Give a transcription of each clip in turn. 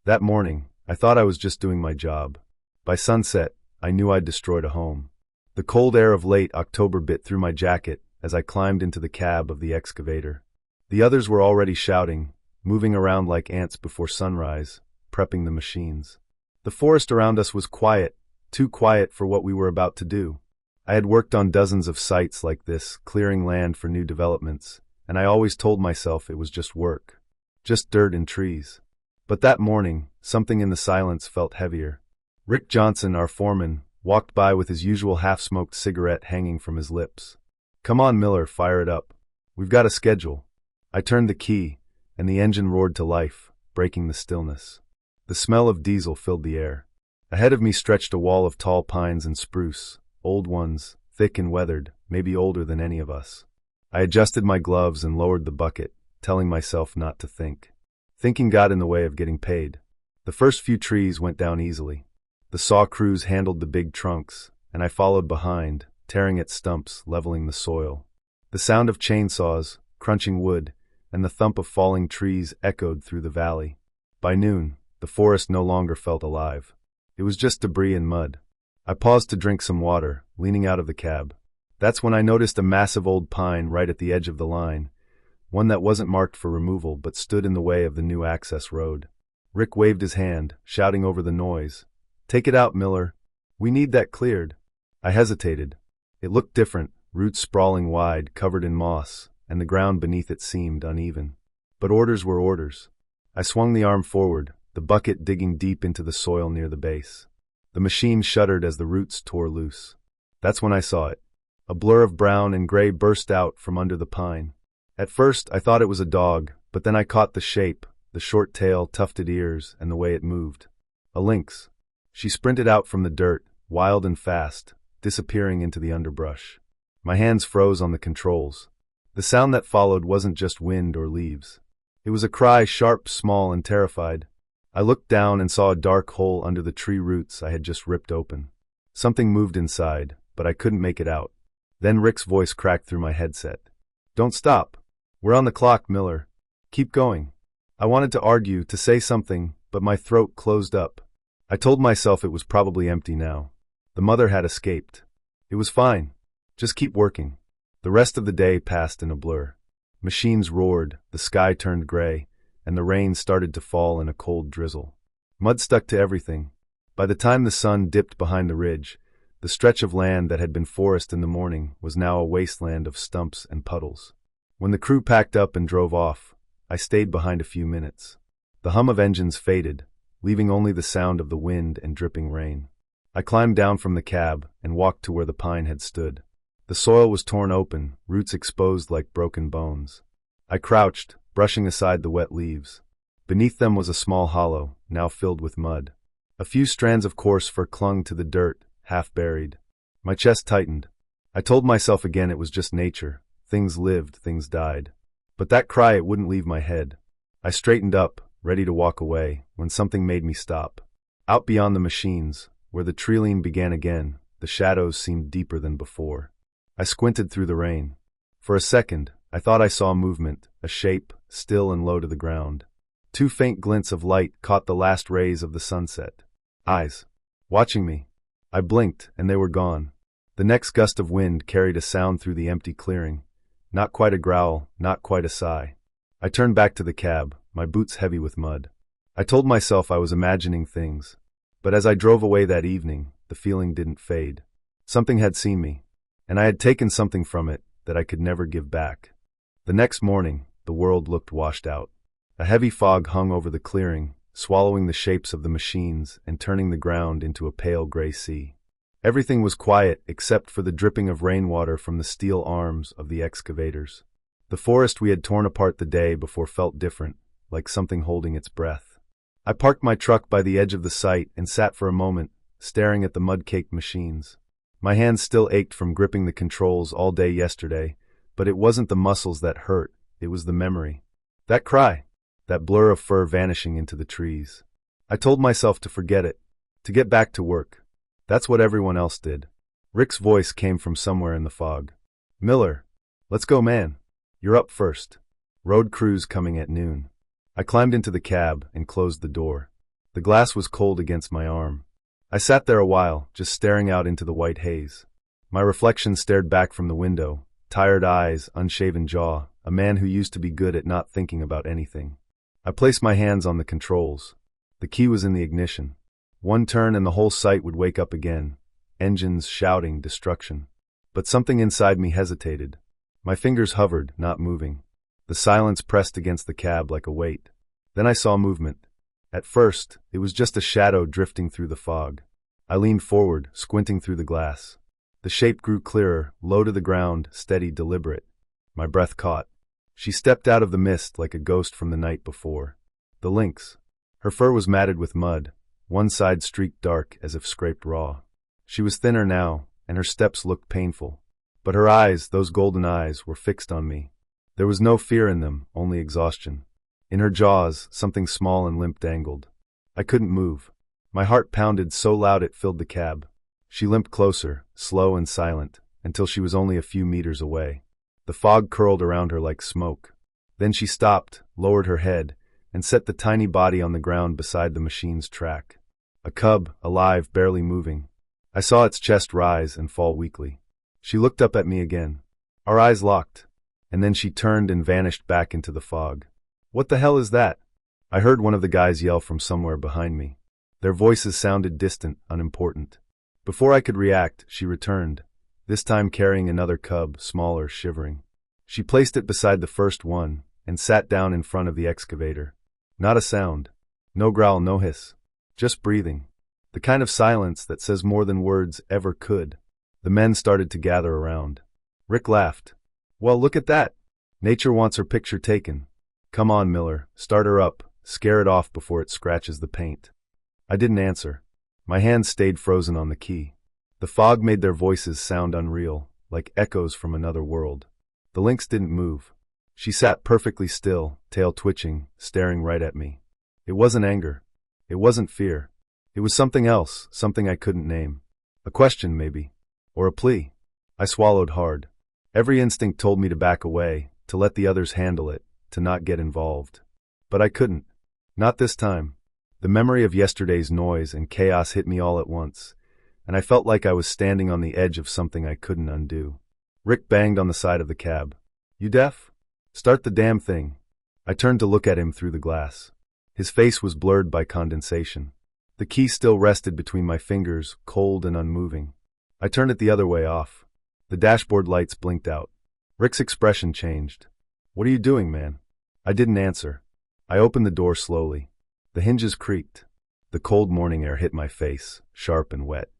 That morning, I thought I was just doing my job. By sunset, I knew I'd destroyed a home. The cold air of late October bit through my jacket as I climbed into the cab of the excavator. The others were already shouting, moving around like ants before sunrise, prepping the machines. The forest around us was quiet, too quiet for what we were about to do. I had worked on dozens of sites like this, clearing land for new developments, and I always told myself it was just work. Just dirt and trees. But that morning, something in the silence felt heavier. Rick Johnson, our foreman, walked by with his usual half-smoked cigarette hanging from his lips. "Come on, Miller, fire it up. We've got a schedule." I turned the key, and the engine roared to life, breaking the stillness. The smell of diesel filled the air. Ahead of me stretched a wall of tall pines and spruce, old ones, thick and weathered, maybe older than any of us. I adjusted my gloves and lowered the bucket, telling myself not to think. Thinking got in the way of getting paid. The first few trees went down easily. The saw crews handled the big trunks, and I followed behind, tearing at stumps, leveling the soil. The sound of chainsaws, crunching wood, and the thump of falling trees echoed through the valley. By noon, the forest no longer felt alive. It was just debris and mud. I paused to drink some water, leaning out of the cab. That's when I noticed a massive old pine right at the edge of the line, one that wasn't marked for removal but stood in the way of the new access road. Rick waved his hand, shouting over the noise, "Take it out, Miller. We need that cleared." I hesitated. It looked different, roots sprawling wide, covered in moss, and the ground beneath it seemed uneven. But orders were orders. I swung the arm forward, the bucket digging deep into the soil near the base. The machine shuddered as the roots tore loose. That's when I saw it. A blur of brown and gray burst out from under the pine. At first, I thought it was a dog, but then I caught the shape, the short tail, tufted ears, and the way it moved. A lynx. She sprinted out from the dirt, wild and fast, disappearing into the underbrush. My hands froze on the controls. The sound that followed wasn't just wind or leaves. It was a cry, sharp, small, and terrified. I looked down and saw a dark hole under the tree roots I had just ripped open. Something moved inside, but I couldn't make it out. Then Rick's voice cracked through my headset. "Don't stop. We're on the clock, Miller. Keep going." I wanted to argue, to say something, but my throat closed up. I told myself it was probably empty now. The mother had escaped. It was fine. Just keep working. The rest of the day passed in a blur. Machines roared, the sky turned gray, and the rain started to fall in a cold drizzle. Mud stuck to everything. By the time the sun dipped behind the ridge, the stretch of land that had been forest in the morning was now a wasteland of stumps and puddles. When the crew packed up and drove off, I stayed behind a few minutes. The hum of engines faded, leaving only the sound of the wind and dripping rain. I climbed down from the cab and walked to where the pine had stood. The soil was torn open, roots exposed like broken bones. I crouched, brushing aside the wet leaves. Beneath them was a small hollow, now filled with mud. A few strands of coarse fur clung to the dirt, half buried. My chest tightened. I told myself again it was just nature. Things lived, things died. But that cry, it wouldn't leave my head. I straightened up, ready to walk away, when something made me stop. Out beyond the machines, where the treeline began again, the shadows seemed deeper than before. I squinted through the rain. For a second, I thought I saw movement, a shape, still and low to the ground. Two faint glints of light caught the last rays of the sunset. Eyes. Watching me. I blinked, and they were gone. The next gust of wind carried a sound through the empty clearing. Not quite a growl, not quite a sigh. I turned back to the cab, my boots heavy with mud. I told myself I was imagining things. But as I drove away that evening, the feeling didn't fade. Something had seen me, and I had taken something from it that I could never give back. The next morning, the world looked washed out. A heavy fog hung over the clearing, swallowing the shapes of the machines and turning the ground into a pale gray sea. Everything was quiet except for the dripping of rainwater from the steel arms of the excavators. The forest we had torn apart the day before felt different, like something holding its breath. I parked my truck by the edge of the site and sat for a moment, staring at the mud-caked machines. My hands still ached from gripping the controls all day yesterday, but it wasn't the muscles that hurt, it was the memory. That cry, that blur of fur vanishing into the trees. I told myself to forget it, to get back to work. That's what everyone else did. Rick's voice came from somewhere in the fog. "Miller, let's go, man. You're up first. Road crews coming at noon." I climbed into the cab and closed the door. The glass was cold against my arm. I sat there a while, just staring out into the white haze. My reflection stared back from the window, tired eyes, unshaven jaw, a man who used to be good at not thinking about anything. I placed my hands on the controls. The key was in the ignition. One turn and the whole site would wake up again. Engines shouting destruction. But something inside me hesitated. My fingers hovered, not moving. The silence pressed against the cab like a weight. Then I saw movement. At first, it was just a shadow drifting through the fog. I leaned forward, squinting through the glass. The shape grew clearer, low to the ground, steady, deliberate. My breath caught. She stepped out of the mist like a ghost from the night before. The lynx. Her fur was matted with mud, one side streaked dark as if scraped raw. She was thinner now, and her steps looked painful. But her eyes, those golden eyes, were fixed on me. There was no fear in them, only exhaustion. In her jaws, something small and limp dangled. I couldn't move. My heart pounded so loud it filled the cab. She limped closer, slow and silent, until she was only a few meters away. The fog curled around her like smoke. Then she stopped, lowered her head, and set the tiny body on the ground beside the machine's track. A cub, alive, barely moving. I saw its chest rise and fall weakly. She looked up at me again. Our eyes locked, and then she turned and vanished back into the fog. "What the hell is that?" I heard one of the guys yell from somewhere behind me. Their voices sounded distant, unimportant. Before I could react, she returned, this time carrying another cub, smaller, shivering. She placed it beside the first one and sat down in front of the excavator. Not a sound. No growl, no hiss. Just breathing. The kind of silence that says more than words ever could. The men started to gather around. Rick laughed. "Well, look at that. Nature wants her picture taken. Come on, Miller, start her up, scare it off before it scratches the paint." I didn't answer. My hands stayed frozen on the key. The fog made their voices sound unreal, like echoes from another world. The lynx didn't move. She sat perfectly still, tail twitching, staring right at me. It wasn't anger. It wasn't fear. It was something else, something I couldn't name. A question, maybe. Or a plea. I swallowed hard. Every instinct told me to back away, to let the others handle it, to not get involved. But I couldn't. Not this time. The memory of yesterday's noise and chaos hit me all at once, and I felt like I was standing on the edge of something I couldn't undo. Rick banged on the side of the cab. "You deaf? Start the damn thing." I turned to look at him through the glass. His face was blurred by condensation. The key still rested between my fingers, cold and unmoving. I turned it the other way off. The dashboard lights blinked out. Rick's expression changed. "What are you doing, man?" I didn't answer. I opened the door slowly. The hinges creaked. The cold morning air hit my face, sharp and wet.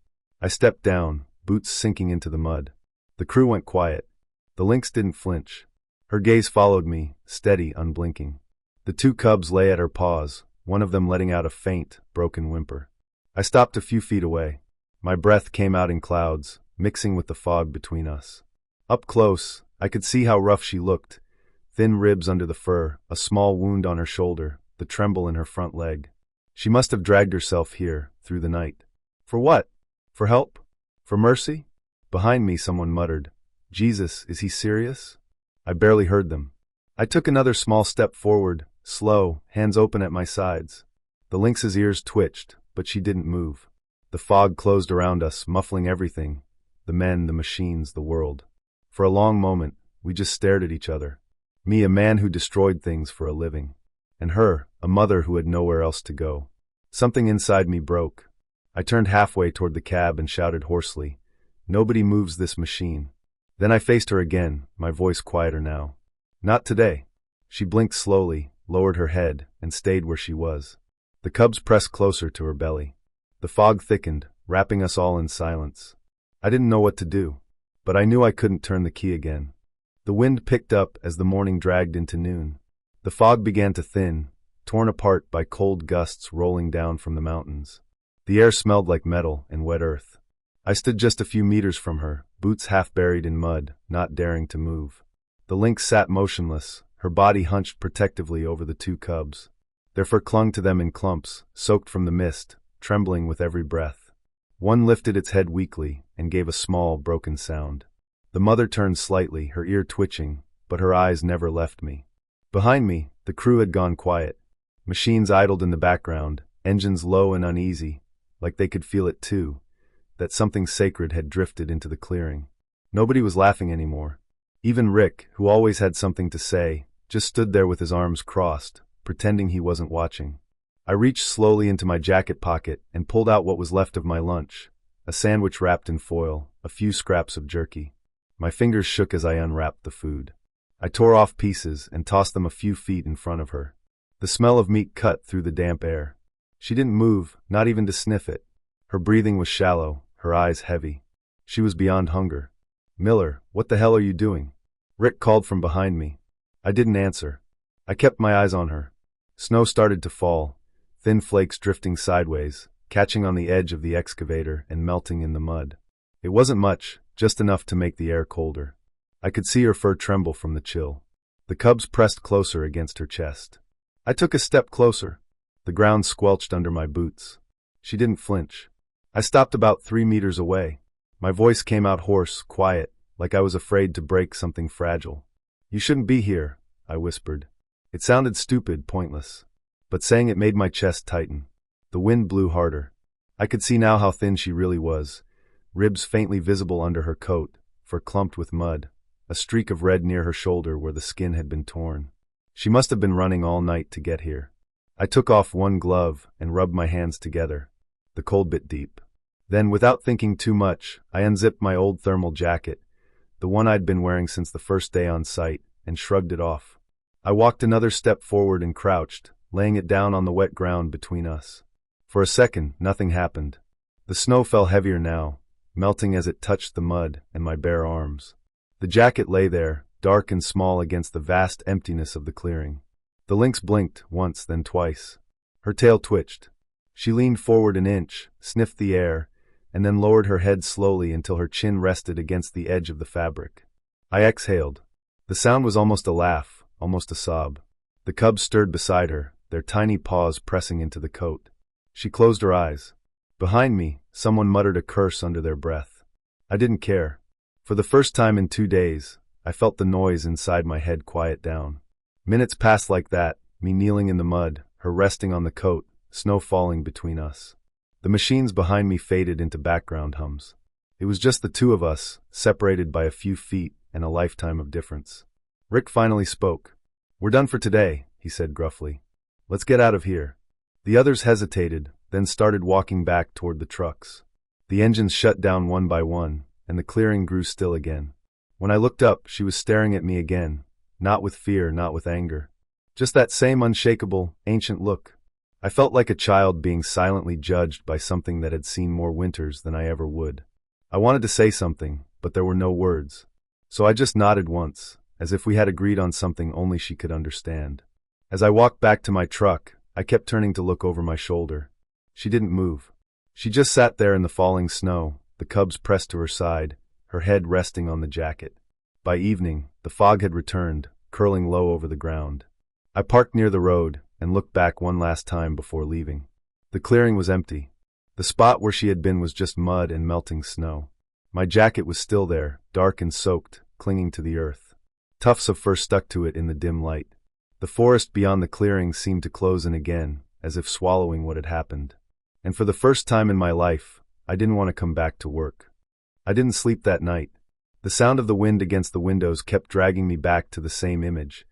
I stepped down, boots sinking into the mud. The crew went quiet. The lynx didn't flinch. Her gaze followed me, steady, unblinking. The two cubs lay at her paws, one of them letting out a faint, broken whimper. I stopped a few feet away. My breath came out in clouds, mixing with the fog between us. Up close, I could see how rough she looked. Thin ribs under the fur, a small wound on her shoulder, the tremble in her front leg. She must have dragged herself here, through the night. For what? For help? For mercy? Behind me someone muttered, "Jesus, is he serious?" I barely heard them. I took another small step forward, slow, hands open at my sides. The lynx's ears twitched, but she didn't move. The fog closed around us, muffling everything. The men, the machines, the world. For a long moment, we just stared at each other. Me, a man who destroyed things for a living. And her, a mother who had nowhere else to go. Something inside me broke. I turned halfway toward the cab and shouted hoarsely, "Nobody moves this machine." Then I faced her again, my voice quieter now. "Not today." She blinked slowly, lowered her head, and stayed where she was. The cubs pressed closer to her belly. The fog thickened, wrapping us all in silence. I didn't know what to do, but I knew I couldn't turn the key again. The wind picked up as the morning dragged into noon. The fog began to thin, torn apart by cold gusts rolling down from the mountains. The air smelled like metal and wet earth. I stood just a few meters from her, boots half buried in mud, not daring to move. The lynx sat motionless, her body hunched protectively over the two cubs. Their fur clung to them in clumps, soaked from the mist, trembling with every breath. One lifted its head weakly and gave a small, broken sound. The mother turned slightly, her ear twitching, but her eyes never left me. Behind me, the crew had gone quiet. Machines idled in the background, engines low and uneasy, like they could feel it too, that something sacred had drifted into the clearing. Nobody was laughing anymore. Even Rick, who always had something to say, just stood there with his arms crossed, pretending he wasn't watching. I reached slowly into my jacket pocket and pulled out what was left of my lunch, a sandwich wrapped in foil, a few scraps of jerky. My fingers shook as I unwrapped the food. I tore off pieces and tossed them a few feet in front of her. The smell of meat cut through the damp air. She didn't move, not even to sniff it. Her breathing was shallow, her eyes heavy. She was beyond hunger. "Miller, what the hell are you doing?" Rick called from behind me. I didn't answer. I kept my eyes on her. Snow started to fall, thin flakes drifting sideways, catching on the edge of the excavator and melting in the mud. It wasn't much, just enough to make the air colder. I could see her fur tremble from the chill. The cubs pressed closer against her chest. I took a step closer. The ground squelched under my boots. She didn't flinch. I stopped about 3 meters away. My voice came out hoarse, quiet, like I was afraid to break something fragile. "You shouldn't be here," I whispered. It sounded stupid, pointless. But saying it made my chest tighten. The wind blew harder. I could see now how thin she really was. Ribs faintly visible under her coat, fur clumped with mud, a streak of red near her shoulder where the skin had been torn. She must have been running all night to get here. I took off one glove and rubbed my hands together. The cold bit deep. Then, without thinking too much, I unzipped my old thermal jacket, the one I'd been wearing since the first day on site, and shrugged it off. I walked another step forward and crouched, laying it down on the wet ground between us. For a second, nothing happened. The snow fell heavier now, melting as it touched the mud and my bare arms. The jacket lay there, dark and small against the vast emptiness of the clearing. The lynx blinked once, then twice. Her tail twitched. She leaned forward an inch, sniffed the air, and then lowered her head slowly until her chin rested against the edge of the fabric. I exhaled. The sound was almost a laugh, almost a sob. The cubs stirred beside her, their tiny paws pressing into the coat. She closed her eyes. Behind me, someone muttered a curse under their breath. I didn't care. For the first time in 2 days, I felt the noise inside my head quiet down. Minutes passed like that, me kneeling in the mud, her resting on the coat, snow falling between us. The machines behind me faded into background hums. It was just the two of us, separated by a few feet and a lifetime of difference. Rick finally spoke. "We're done for today," he said gruffly. "Let's get out of here." The others hesitated, then started walking back toward the trucks. The engines shut down one by one, and the clearing grew still again. When I looked up, she was staring at me again, not with fear, not with anger. Just that same unshakable, ancient look. I felt like a child being silently judged by something that had seen more winters than I ever would. I wanted to say something, but there were no words. So I just nodded once, as if we had agreed on something only she could understand. As I walked back to my truck, I kept turning to look over my shoulder. She didn't move. She just sat there in the falling snow, the cubs pressed to her side, her head resting on the jacket. By evening, the fog had returned, curling low over the ground. I parked near the road and looked back one last time before leaving. The clearing was empty. The spot where she had been was just mud and melting snow. My jacket was still there, dark and soaked, clinging to the earth. Tufts of fur stuck to it in the dim light. The forest beyond the clearing seemed to close in again, as if swallowing what had happened. And for the first time in my life, I didn't want to come back to work. I didn't sleep that night. The sound of the wind against the windows kept dragging me back to the same image.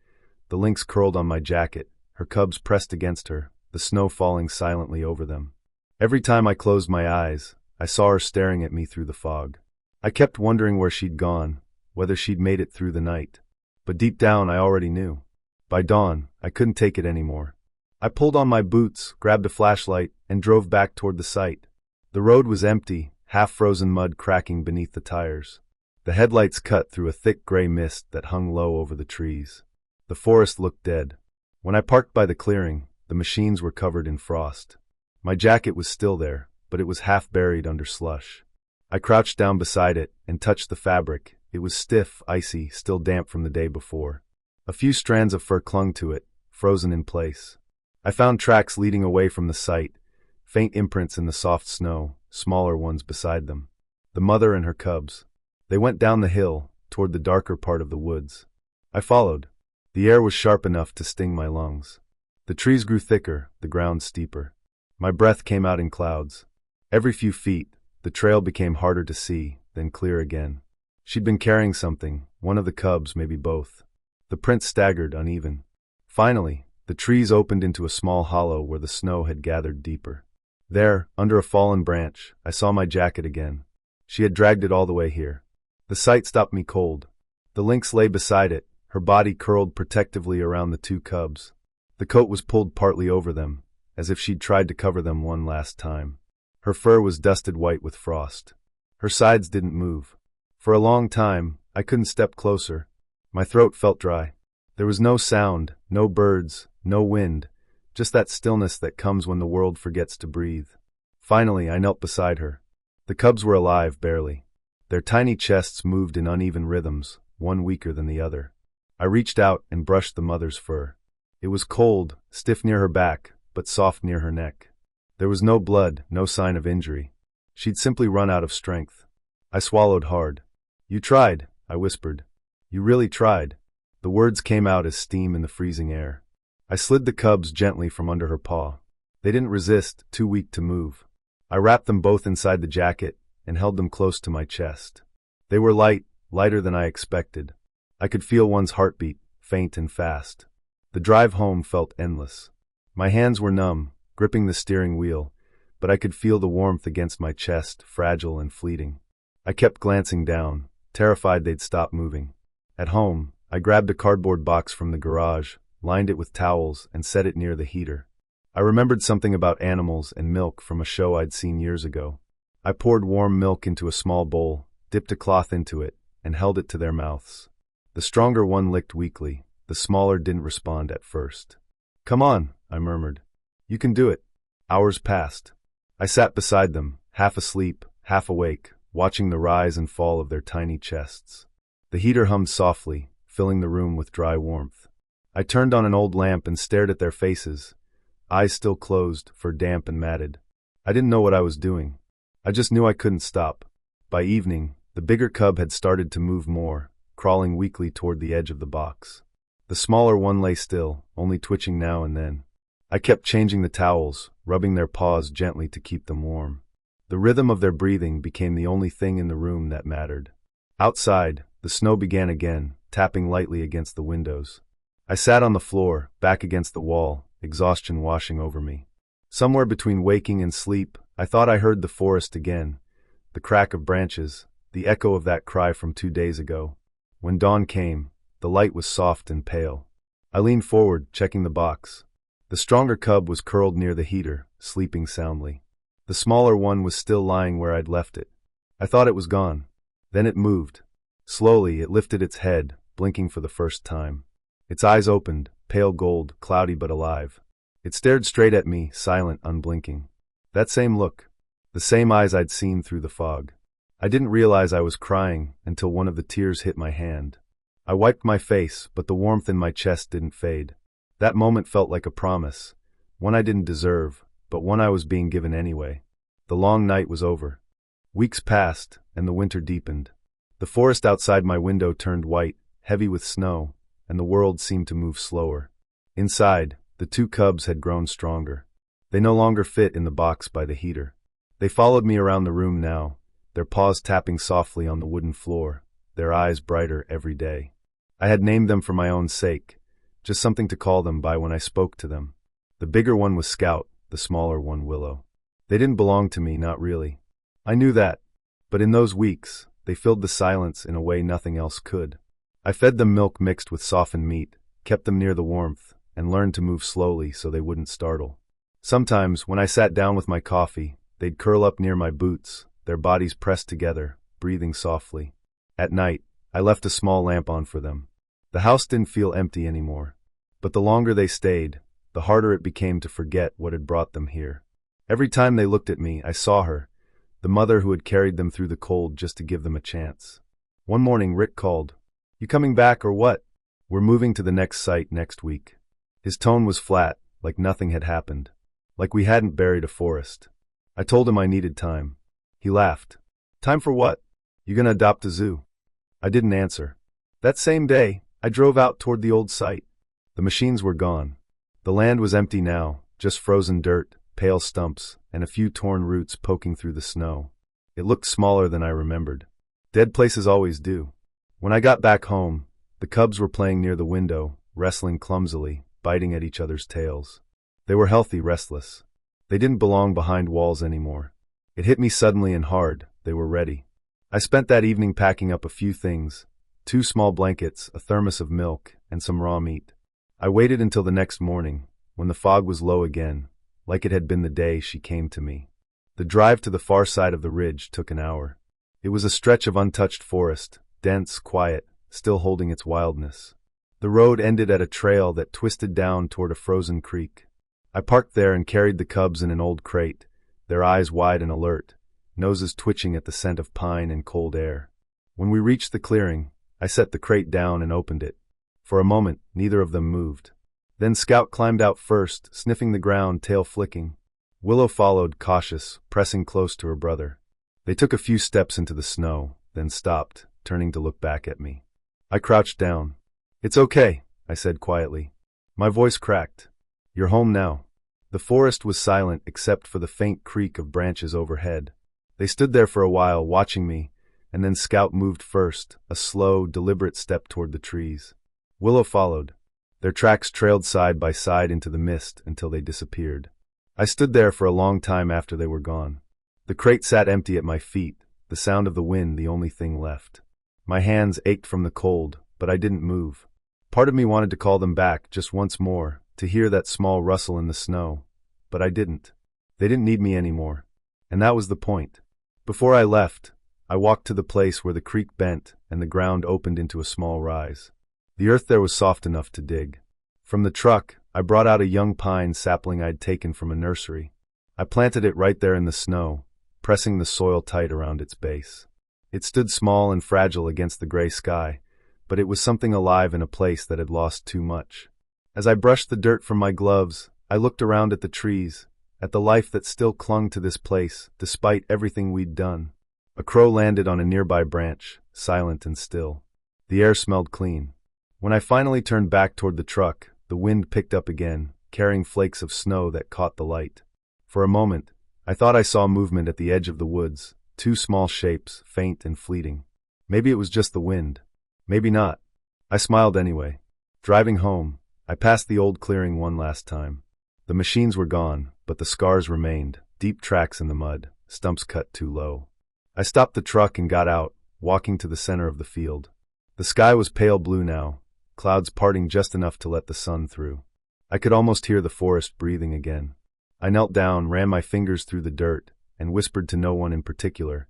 The lynx curled on my jacket, her cubs pressed against her, the snow falling silently over them. Every time I closed my eyes, I saw her staring at me through the fog. I kept wondering where she'd gone, whether she'd made it through the night. But deep down, I already knew. By dawn, I couldn't take it anymore. I pulled on my boots, grabbed a flashlight, and drove back toward the site. The road was empty, half-frozen mud cracking beneath the tires. The headlights cut through a thick gray mist that hung low over the trees. The forest looked dead. When I parked by the clearing, the machines were covered in frost. My jacket was still there, but it was half buried under slush. I crouched down beside it and touched the fabric. It was stiff, icy, still damp from the day before. A few strands of fur clung to it, frozen in place. I found tracks leading away from the site, faint imprints in the soft snow, smaller ones beside them. The mother and her cubs. They went down the hill, toward the darker part of the woods. I followed. The air was sharp enough to sting my lungs. The trees grew thicker, the ground steeper. My breath came out in clouds. Every few feet, the trail became harder to see, then clear again. She'd been carrying something, one of the cubs, maybe both. The print staggered, uneven. Finally, the trees opened into a small hollow where the snow had gathered deeper. There, under a fallen branch, I saw my jacket again. She had dragged it all the way here. The sight stopped me cold. The lynx lay beside it, her body curled protectively around the two cubs. The coat was pulled partly over them, as if she'd tried to cover them one last time. Her fur was dusted white with frost. Her sides didn't move. For a long time, I couldn't step closer. My throat felt dry. There was no sound, no birds, no wind, just that stillness that comes when the world forgets to breathe. Finally, I knelt beside her. The cubs were alive, barely. Their tiny chests moved in uneven rhythms, one weaker than the other. I reached out and brushed the mother's fur. It was cold, stiff near her back, but soft near her neck. There was no blood, no sign of injury. She'd simply run out of strength. I swallowed hard. "You tried," I whispered. "You really tried." The words came out as steam in the freezing air. I slid the cubs gently from under her paw. They didn't resist, too weak to move. I wrapped them both inside the jacket and held them close to my chest. They were light, lighter than I expected. I could feel one's heartbeat, faint and fast. The drive home felt endless. My hands were numb, gripping the steering wheel, but I could feel the warmth against my chest, fragile and fleeting. I kept glancing down, terrified they'd stop moving. At home, I grabbed a cardboard box from the garage, lined it with towels, and set it near the heater. I remembered something about animals and milk from a show I'd seen years ago. I poured warm milk into a small bowl, dipped a cloth into it, and held it to their mouths. The stronger one licked weakly, the smaller didn't respond at first. "Come on," I murmured. "You can do it." Hours passed. I sat beside them, half asleep, half awake, watching the rise and fall of their tiny chests. The heater hummed softly, filling the room with dry warmth. I turned on an old lamp and stared at their faces, eyes still closed, fur damp and matted. I didn't know what I was doing. I just knew I couldn't stop. By evening, the bigger cub had started to move more, crawling weakly toward the edge of the box. The smaller one lay still, only twitching now and then. I kept changing the towels, rubbing their paws gently to keep them warm. The rhythm of their breathing became the only thing in the room that mattered. Outside, the snow began again, tapping lightly against the windows. I sat on the floor, back against the wall, exhaustion washing over me. Somewhere between waking and sleep, I thought I heard the forest again, the crack of branches, the echo of that cry from 2 days ago. When dawn came, the light was soft and pale. I leaned forward, checking the box. The stronger cub was curled near the heater, sleeping soundly. The smaller one was still lying where I'd left it. I thought it was gone. Then it moved. Slowly, it lifted its head, blinking for the first time. Its eyes opened, pale gold, cloudy but alive. It stared straight at me, silent, unblinking. That same look. The same eyes I'd seen through the fog. I didn't realize I was crying until one of the tears hit my hand. I wiped my face, but the warmth in my chest didn't fade. That moment felt like a promise, one I didn't deserve, but one I was being given anyway. The long night was over. Weeks passed, and the winter deepened. The forest outside my window turned white, heavy with snow, and the world seemed to move slower. Inside, the two cubs had grown stronger. They no longer fit in the box by the heater. They followed me around the room now, their paws tapping softly on the wooden floor, their eyes brighter every day. I had named them for my own sake, just something to call them by when I spoke to them. The bigger one was Scout, the smaller one Willow. They didn't belong to me, not really. I knew that, but in those weeks, they filled the silence in a way nothing else could. I fed them milk mixed with softened meat, kept them near the warmth, and learned to move slowly so they wouldn't startle. Sometimes, when I sat down with my coffee, they'd curl up near my boots, their bodies pressed together, breathing softly. At night, I left a small lamp on for them. The house didn't feel empty anymore. But the longer they stayed, the harder it became to forget what had brought them here. Every time they looked at me, I saw her, the mother who had carried them through the cold just to give them a chance. One morning, Rick called. "You coming back or what? We're moving to the next site next week." His tone was flat, like nothing had happened, like we hadn't buried a forest. I told him I needed time. He laughed. "Time for what? You gonna adopt a zoo?" I didn't answer. That same day, I drove out toward the old site. The machines were gone. The land was empty now, just frozen dirt, pale stumps, and a few torn roots poking through the snow. It looked smaller than I remembered. Dead places always do. When I got back home, the cubs were playing near the window, wrestling clumsily, biting at each other's tails. They were healthy, restless. They didn't belong behind walls anymore. It hit me suddenly and hard. They were ready. I spent that evening packing up a few things: 2 small blankets, a thermos of milk, and some raw meat. I waited until the next morning, when the fog was low again, like it had been the day she came to me. The drive to the far side of the ridge took an hour. It was a stretch of untouched forest, dense, quiet, still holding its wildness. The road ended at a trail that twisted down toward a frozen creek. I parked there and carried the cubs in an old crate, their eyes wide and alert, noses twitching at the scent of pine and cold air. When we reached the clearing, I set the crate down and opened it. For a moment, neither of them moved. Then Scout climbed out first, sniffing the ground, tail flicking. Willow followed, cautious, pressing close to her brother. They took a few steps into the snow, then stopped, turning to look back at me. I crouched down. "It's okay," I said quietly. My voice cracked. "You're home now." The forest was silent except for the faint creak of branches overhead. They stood there for a while, watching me, and then Scout moved first, a slow, deliberate step toward the trees. Willow followed. Their tracks trailed side by side into the mist until they disappeared. I stood there for a long time after they were gone. The crate sat empty at my feet, the sound of the wind the only thing left. My hands ached from the cold, but I didn't move. Part of me wanted to call them back just once more, to hear that small rustle in the snow, but I didn't. They didn't need me anymore. And that was the point. Before I left, I walked to the place where the creek bent and the ground opened into a small rise. The earth there was soft enough to dig. From the truck, I brought out a young pine sapling I'd taken from a nursery. I planted it right there in the snow, pressing the soil tight around its base. It stood small and fragile against the gray sky, but it was something alive in a place that had lost too much. As I brushed the dirt from my gloves, I looked around at the trees, at the life that still clung to this place, despite everything we'd done. A crow landed on a nearby branch, silent and still. The air smelled clean. When I finally turned back toward the truck, the wind picked up again, carrying flakes of snow that caught the light. For a moment, I thought I saw movement at the edge of the woods, 2 small shapes, faint and fleeting. Maybe it was just the wind. Maybe not. I smiled anyway. Driving home, I passed the old clearing one last time. The machines were gone, but the scars remained, deep tracks in the mud, stumps cut too low. I stopped the truck and got out, walking to the center of the field. The sky was pale blue now, clouds parting just enough to let the sun through. I could almost hear the forest breathing again. I knelt down, ran my fingers through the dirt, and whispered to no one in particular.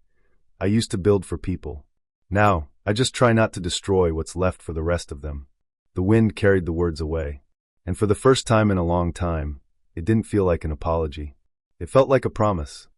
I used to build for people. Now, I just try not to destroy what's left for the rest of them. The wind carried the words away. And for the first time in a long time, it didn't feel like an apology. It felt like a promise.